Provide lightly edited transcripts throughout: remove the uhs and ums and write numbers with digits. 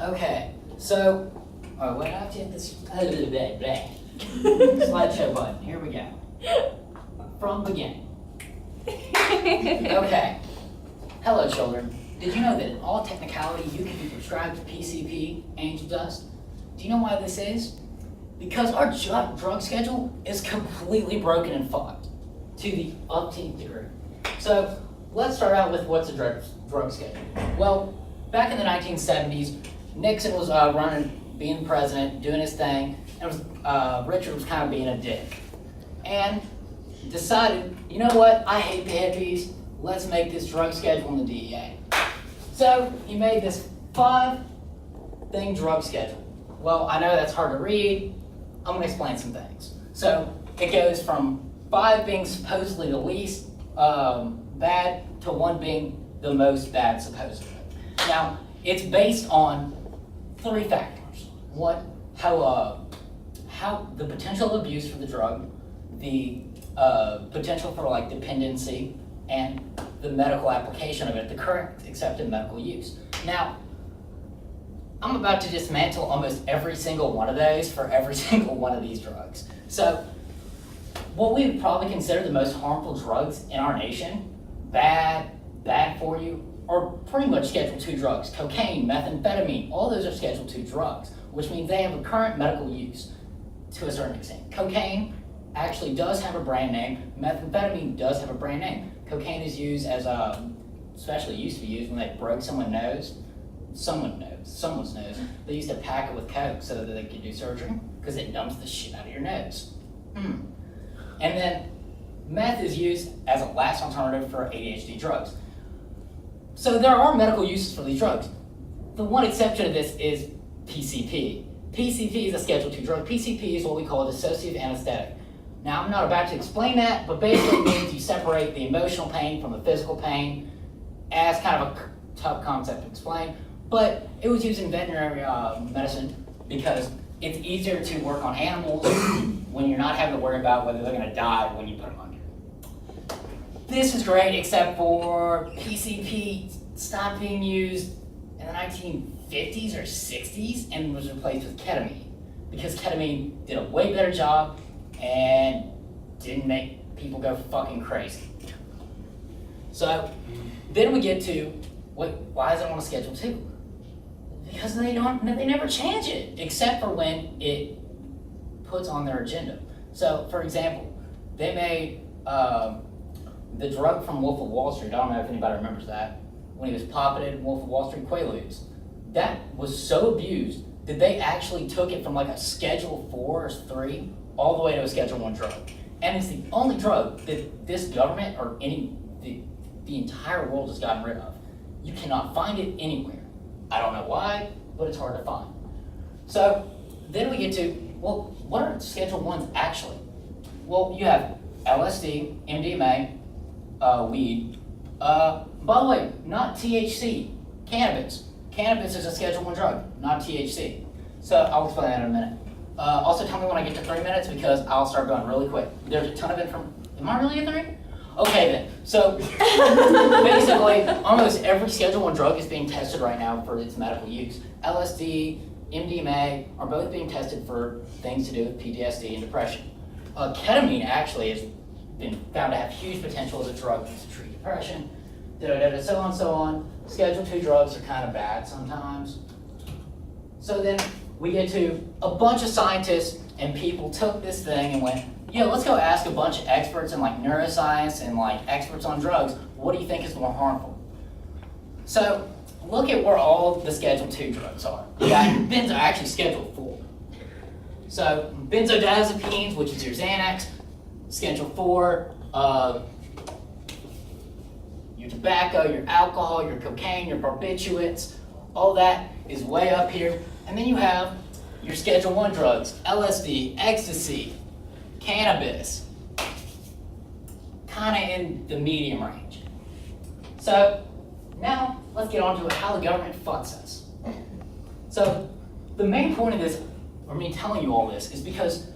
Okay, so, oh, wait, I have to hit this slideshow button. Here we go. From beginning. Okay. Hello, children. Did you know that in all technicality you can be prescribed PCP, angel dust? Do you know why this is? Because our drug schedule is completely broken and fucked to the umpteenth degree. So let's start out with what's a drug schedule. Well, back in the 1970s, Nixon was being president, doing his thing, and Richard was kind of being a dick. And decided, you know what, I hate the hippies, let's make this drug schedule in the DEA. So he made this 5-thing drug schedule. Well, I know that's hard to read, I'm gonna explain some things. So it goes from 5 being supposedly the least bad to 1 being the most bad supposedly. Now, it's based on 3 factors. How the potential abuse for the drug, the potential for like dependency, and the medical application of it, the current accepted medical use. Now, I'm about to dismantle almost every single one of those for every single one of these drugs. So, what we would probably consider the most harmful drugs in our nation, bad for you, are pretty much Schedule II drugs. Cocaine, methamphetamine, all those are Schedule II drugs, which means they have a current medical use to a certain extent. Cocaine actually does have a brand name. Methamphetamine does have a brand name. Cocaine is used as especially used to be used when they broke someone's nose. They used to pack it with coke so that they could do surgery because it numbs the shit out of your nose. And then meth is used as a last alternative for ADHD drugs. So there are medical uses for these drugs. The one exception to this is PCP. PCP is a Schedule II drug. PCP is what we call a dissociative anesthetic. Now, I'm not about to explain that, but basically it means you separate the emotional pain from the physical pain, as kind of a tough concept to explain, but it was used in veterinary medicine because it's easier to work on animals when you're not having to worry about whether they're going to die when you put them under. This is great, except for PCP stopped being used in the 1950s or 60s and was replaced with ketamine because ketamine did a way better job and didn't make people go fucking crazy. So then we get to, why is it on a Schedule II? Because they never change it, except for when it puts on their agenda. So, for example, they made the drug from Wolf of Wall Street, I don't know if anybody remembers that, when he was popping it in Wolf of Wall Street, Quaaludes. That was so abused that they actually took it from like a Schedule 4 or 3 all the way to a Schedule I drug. And it's the only drug that this government or the entire world has gotten rid of. You cannot find it anywhere. I don't know why, but it's hard to find. So then we get to, well, what are Schedule I's actually? Well, you have LSD, MDMA, weed. By the way, not THC, cannabis. Cannabis is a Schedule I drug, not THC. So I'll explain that in a minute. Also tell me when I get to 3 minutes because I'll start going really quick. There's a ton of information. Am I really at 3? Okay then. So basically, almost every Schedule I drug is being tested right now for its medical use. LSD, MDMA are both being tested for things to do with PTSD and depression. Ketamine actually has been found to have huge potential as a drug to treat depression. So on, so on. Schedule II drugs are kind of bad sometimes. So then we get to a bunch of scientists and people took this thing and went, yeah, let's go ask a bunch of experts in like neuroscience and like experts on drugs, what do you think is more harmful? So look at where all the Schedule II drugs are. Yeah, benzo actually Schedule IV. So benzodiazepines, which is your Xanax, Schedule IV, your tobacco, your alcohol, your cocaine, your barbiturates, all that is way up here. And then you have your Schedule I drugs, LSD, ecstasy, cannabis, kind of in the medium range. So now let's get on to how the government fucks us. So the main point of this, or me telling you all this, is because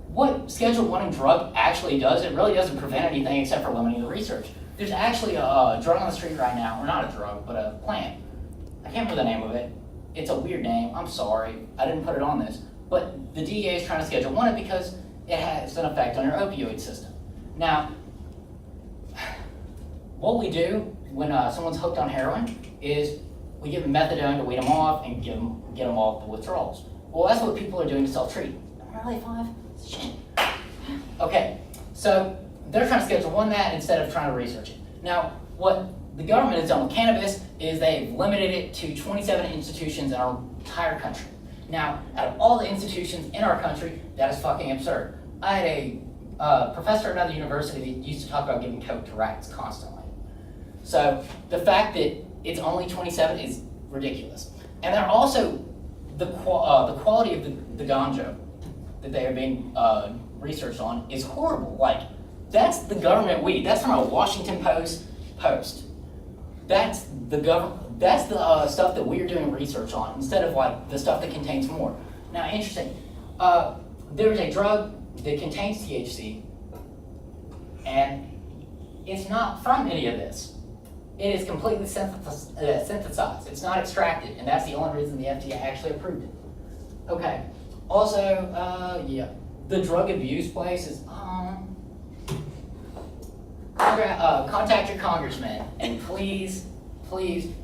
what Schedule I drug actually does, it really doesn't prevent anything except for limiting the research. There's actually a drug on the street right now, or not a drug, but a plant. I can't remember the name of it. It's a weird name, I'm sorry, I didn't put it on this, but the DEA is trying to Schedule 1 it because it has an effect on your opioid system. Now, what we do when someone's hooked on heroin is we give them methadone to weed them off and get them off the withdrawals. Well, that's what people are doing to self-treat. Really, 5? Shit. Okay, so they're trying to Schedule 1 that instead of trying to research it. Now, what the government has done with cannabis is they've limited it to 27 institutions in our entire country. Now, out of all the institutions in our country, that is fucking absurd. I had a professor at another university that used to talk about giving coke to rats constantly. So the fact that it's only 27 is ridiculous. And they're also, the quality of the ganja that they are being researched on is horrible. Like, that's the government weed. That's from a Washington Post post. That's the stuff that we're doing research on instead of like the stuff that contains more. Now, interesting. There's a drug that contains THC, and it's not from any of this. It is completely synthesized. It's not extracted, and that's the only reason the FDA actually approved it. Okay. Also, yeah, the drug abuse place is contact your congressman and please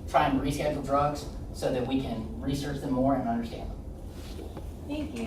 try and reschedule drugs so that we can research them more and understand them. Thank you.